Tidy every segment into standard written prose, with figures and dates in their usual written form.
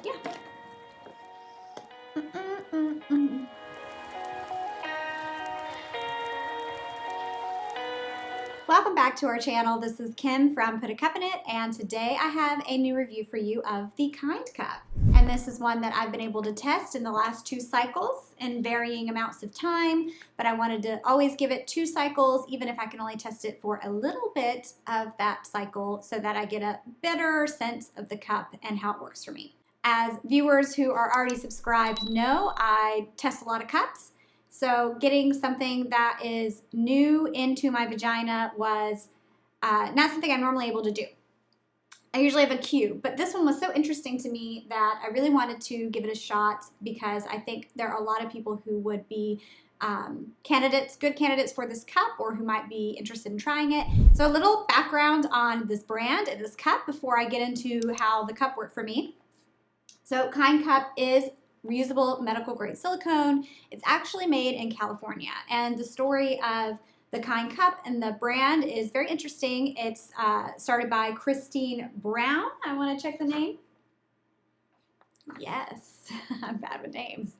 yeah. Welcome back to our channel. This is Kim from Put a Cup in It, and today I have a new review for you of the Kind Cup. And this is one that I've been able to test in the last 2 cycles in varying amounts of time, but I wanted to always give it 2 cycles, even if I can only test it for a little bit of that cycle, so that I get a better sense of the cup and how it works for me. As viewers who are already subscribed know, I test a lot of cups. So getting something that is new into my vagina was not something I'm normally able to do. I usually have a queue, but this one was so interesting to me that I really wanted to give it a shot because I think there are a lot of people who would be good candidates for this cup, or who might be interested in trying it. So a little background on this brand and this cup before I get into how the cup worked for me. So Kind Cup is reusable medical grade silicone. It's actually made in California, and the story of the Kind Cup and the brand is very interesting. It's started by Christine Brown. I want to check the name. Yes, I'm bad with names.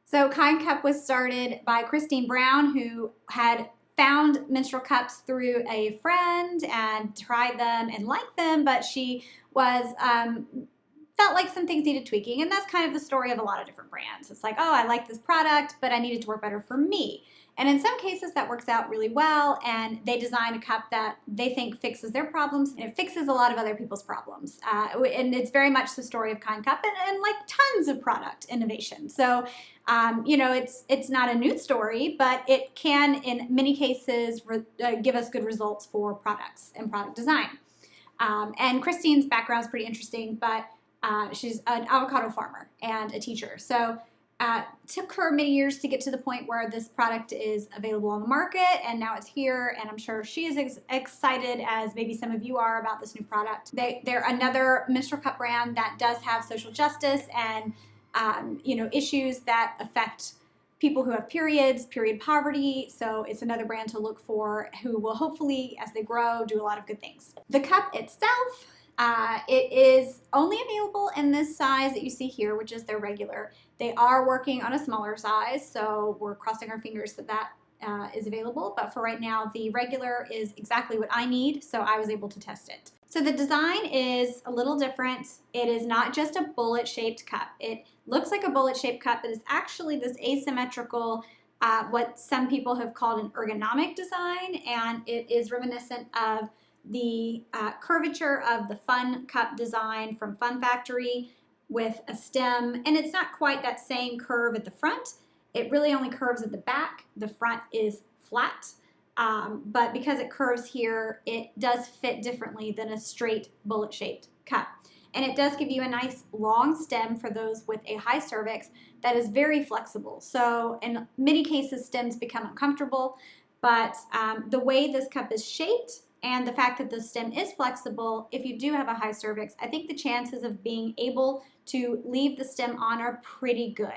So Kind Cup was started by Christine Brown, who had found menstrual cups through a friend and tried them and liked them, but she was felt like some things needed tweaking, and that's kind of the story of a lot of different brands. It's like, oh, I like this product, but I need it to work better for me. And in some cases that works out really well, and they design a cup that they think fixes their problems, and it fixes a lot of other people's problems. And it's very much the story of Kind Cup and like tons of product innovation. So, you know, it's not a new story, but it can, in many cases, give us good results for products and product design. And Christine's background is pretty interesting, but she's an avocado farmer and a teacher. So took her many years to get to the point where this product is available on the market, and now it's here, and I'm sure she is excited as maybe some of you are about this new product. They're another menstrual cup brand that does have social justice and you know, issues that affect people who have periods, period poverty. So it's another brand to look for, who will hopefully, as they grow, do a lot of good things. The cup itself, it is only available in this size that you see here, which is their regular. They are working on a smaller size, so we're crossing our fingers that that is available. But for right now, the regular is exactly what I need, so I was able to test it. So the design is a little different. It is not just a bullet-shaped cup. It looks like a bullet-shaped cup, but it's actually this asymmetrical, what some people have called an ergonomic design, and it is reminiscent of the curvature of the Fun Cup design from Fun Factory with a stem, and it's not quite that same curve at the front. It really only curves at the back. The front is flat, but because it curves here, it does fit differently than a straight bullet-shaped cup. And it does give you a nice long stem for those with a high cervix that is very flexible. So in many cases, stems become uncomfortable, but the way this cup is shaped and the fact that the stem is flexible, if you do have a high cervix, I think the chances of being able to leave the stem on are pretty good.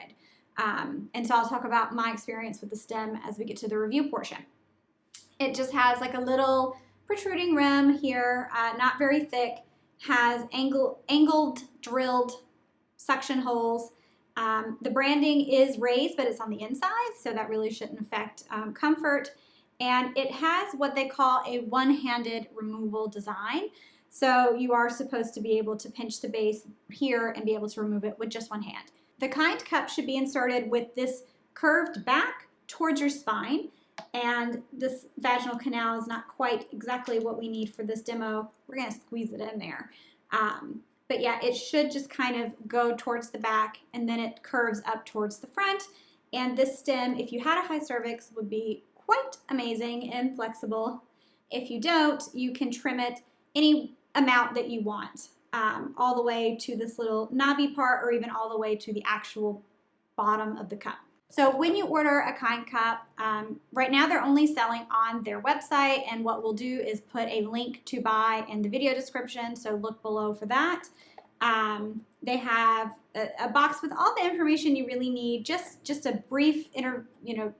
And so I'll talk about my experience with the stem as we get to the review portion. It just has like a little protruding rim here, not very thick, has angled drilled suction holes. The branding is raised, but it's on the inside, so that really shouldn't affect comfort. And it has what they call a one-handed removal design. So you are supposed to be able to pinch the base here and be able to remove it with just one hand. The Kind Cup should be inserted with this curved back towards your spine. And this vaginal canal is not quite exactly what we need for this demo. We're gonna squeeze it in there. But yeah, it should just kind of go towards the back, and then it curves up towards the front. And this stem, if you had a high cervix, would be quite amazing and flexible. If you don't, you can trim it any amount that you want, all the way to this little knobby part, or even all the way to the actual bottom of the cup. So when you order a Kind Cup, right now they're only selling on their website, and what we'll do is put a link to buy in the video description, so look below for that. They have a box with all the information you really need, just a brief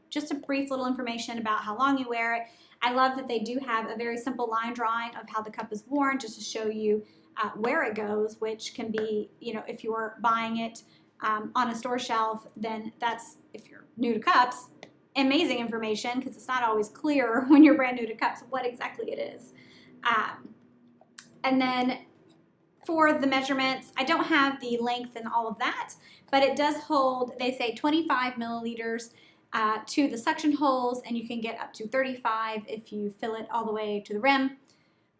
just a brief little information about how long you wear it. I love that they do have a very simple line drawing of how the cup is worn, just to show you where it goes, which can be, if you're buying it on a store shelf, then that's, if you're new to cups, amazing information, because it's not always clear when you're brand new to cups what exactly it is. And then for the measurements, I don't have the length and all of that, but it does hold, they say 25 milliliters to the suction holes, and you can get up to 35 if you fill it all the way to the rim.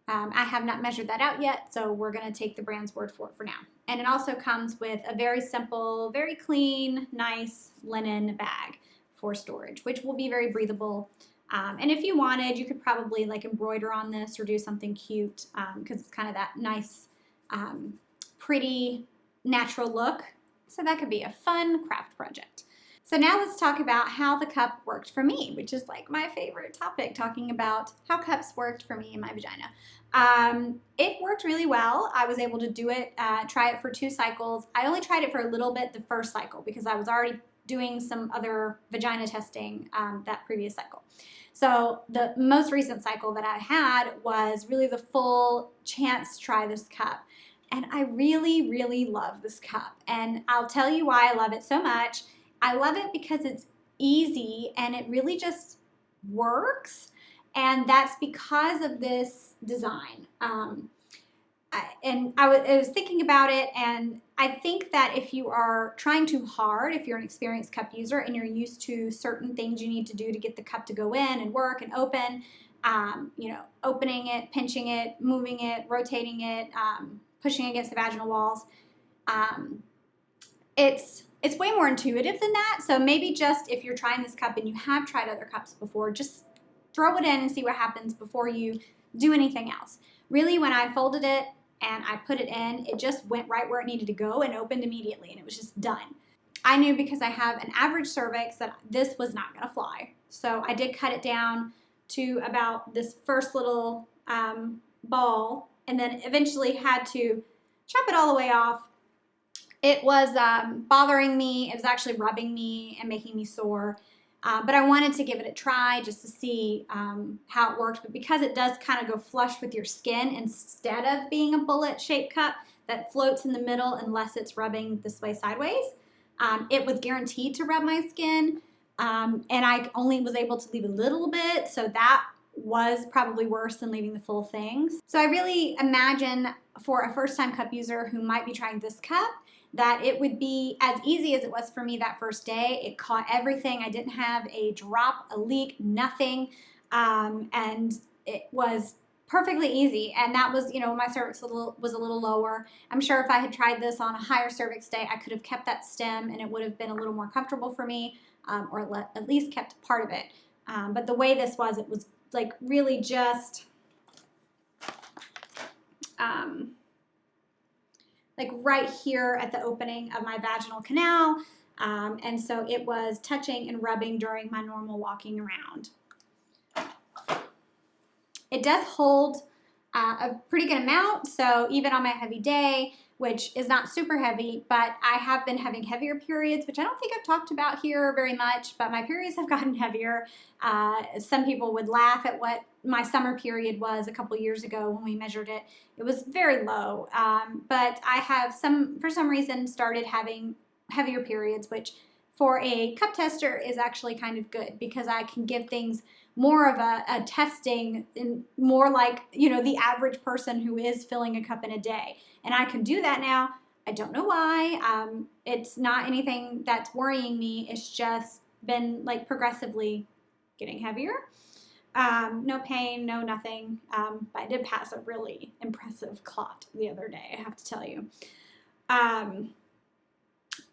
I have not measured that out yet, so we're going to take the brand's word for it for now. And it also comes with a very simple, very clean, nice linen bag for storage, which will be very breathable. And if you wanted, you could probably like embroider on this or do something cute, because it's kind of that nice, pretty, natural look. So that could be a fun craft project. So now let's talk about how the cup worked for me, which is like my favorite topic, talking about how cups worked for me in my vagina. It worked really well. I was able to do it, try it for 2 cycles. I only tried it for a little bit the first cycle because I was already doing some other vagina testing that previous cycle. So the most recent cycle that I had was really the full chance to try this cup. And I really, really love this cup. And I'll tell you why I love it so much. I love it because it's easy and it really just works. And that's because of this design. I was thinking about it, and I think that if you are trying too hard, if you're an experienced cup user and you're used to certain things you need to do to get the cup to go in and work and open, opening it, pinching it, moving it, rotating it, pushing against the vaginal walls, it's way more intuitive than that. So maybe just if you're trying this cup and you have tried other cups before, just throw it in and see what happens before you do anything else. Really, when I folded it and I put it in, it just went right where it needed to go and opened immediately, and it was just done. I knew because I have an average cervix that this was not going to fly. So I did cut it down to about this first little ball, and then eventually had to chop it all the way off. It was bothering me. It was actually rubbing me and making me sore. But I wanted to give it a try just to see how it worked. But because it does kind of go flush with your skin instead of being a bullet-shaped cup that floats in the middle unless it's rubbing this way sideways, it was guaranteed to rub my skin. And I only was able to leave a little bit, so that was probably worse than leaving the full things. So I really imagine for a first-time cup user who might be trying this cup, that it would be as easy as it was for me that first day. It caught everything. I didn't have a drop, a leak, nothing. And it was perfectly easy. And that was, my cervix was a little lower. I'm sure if I had tried this on a higher cervix day, I could have kept that stem and it would have been a little more comfortable for me, or at least kept part of it. But the way this was, it was like really just like right here at the opening of my vaginal canal. And so it was touching and rubbing during my normal walking around. It does hold a pretty good amount. So even on my heavy day, which is not super heavy, but I have been having heavier periods, which I don't think I've talked about here very much, but my periods have gotten heavier. Some people would laugh at what my summer period was a couple years ago when we measured it. It was very low, but I have for some reason started having heavier periods, which for a cup tester is actually kind of good because I can give things more of a testing and more like, the average person who is filling a cup in a day. And I can do that now. I don't know why. It's not anything that's worrying me. It's just been like progressively getting heavier. No pain, no nothing. But I did pass a really impressive clot the other day, I have to tell you.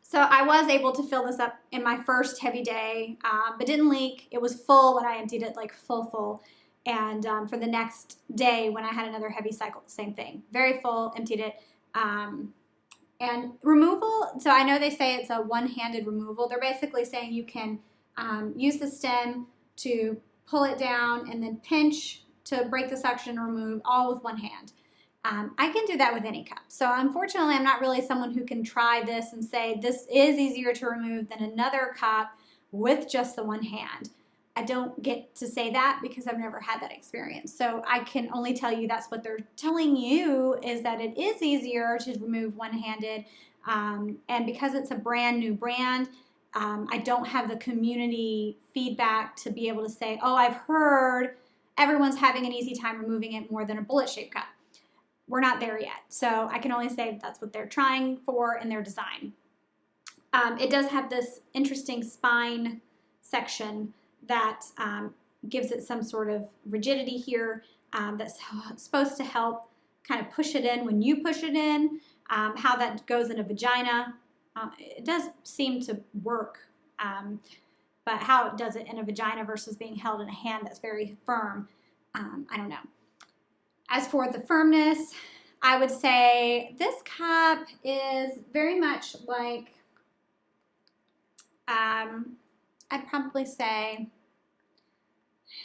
So I was able to fill this up in my first heavy day, but didn't leak. It was full when I emptied it, like full. And for the next day when I had another heavy cycle, same thing. Very full, emptied it. And removal, so I know they say it's a one-handed removal. They're basically saying you can use the stem to pull it down and then pinch to break the suction and remove all with one hand. I can do that with any cup. So unfortunately, I'm not really someone who can try this and say this is easier to remove than another cup with just the one hand. I don't get to say that because I've never had that experience. So I can only tell you that's what they're telling you, is that it is easier to remove one-handed. And because it's a brand new brand, I don't have the community feedback to be able to say, oh, I've heard everyone's having an easy time removing it more than a bullet-shaped cup. We're not there yet. So I can only say that's what they're trying for in their design. It does have this interesting spine section that gives it some sort of rigidity here that's supposed to help kind of push it in when you push it in. How that goes in a vagina, it does seem to work, but how it does it in a vagina versus being held in a hand that's very firm, I don't know. As for the firmness, I would say this cup is very much like, I'd probably say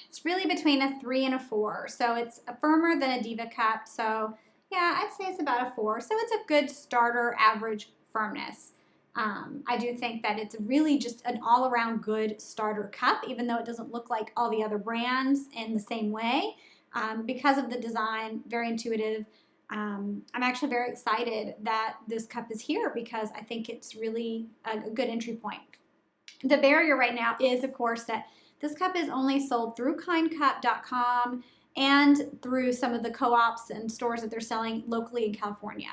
it's really between a 3 and a 4. So it's firmer than a Diva cup. So yeah, I'd say it's about a 4. So it's a good starter average firmness. I do think that it's really just an all-around good starter cup, even though it doesn't look like all the other brands in the same way. Because of the design, very intuitive. I'm actually very excited that this cup is here because I think it's really a good entry point. The barrier right now is, of course, that this cup is only sold through kindcup.com and through some of the co-ops and stores that they're selling locally in California.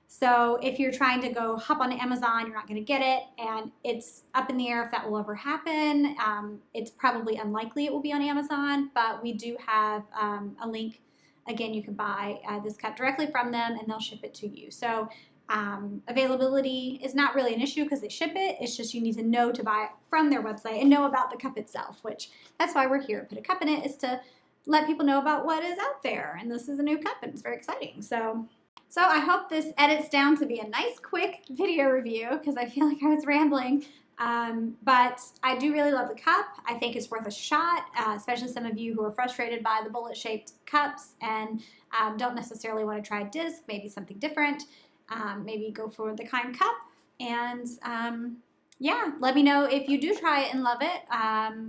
So if you're trying to go hop on Amazon, you're not going to get it, and it's up in the air if that will ever happen. It's probably unlikely it will be on Amazon, but we do have a link. Again, you can buy this cup directly from them, and they'll ship it to you. So availability is not really an issue because they ship it. It's just you need to know to buy it from their website and know about the cup itself, which that's why we're here. Put a Cup in It is to let people know about what is out there, and this is a new cup, and it's very exciting. So I hope this edits down to be a nice, quick video review because I feel like I was rambling. But I do really love the cup. I think it's worth a shot, especially some of you who are frustrated by the bullet-shaped cups and don't necessarily want to try a disc, maybe something different. Maybe go for the Kind cup. And yeah, let me know if you do try it and love it.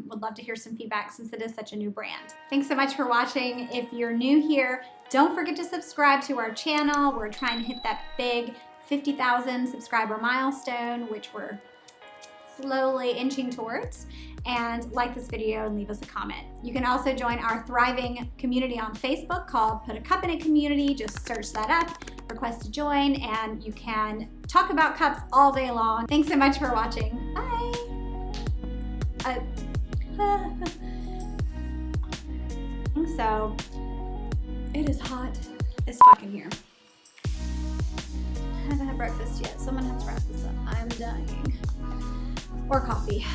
Would love to hear some feedback since it is such a new brand. Thanks so much for watching. If you're new here, don't forget to subscribe to our channel. We're trying to hit that big 50,000 subscriber milestone, which we're slowly inching towards. And like this video and leave us a comment. You can also join our thriving community on Facebook called Put a Cup in It Community. Just search that up, request to join, and you can talk about cups all day long. Thanks so much for watching. Bye. So, it is hot as fucking here. I haven't had breakfast yet, so I'm gonna have to wrap this up. I'm dying. Or coffee.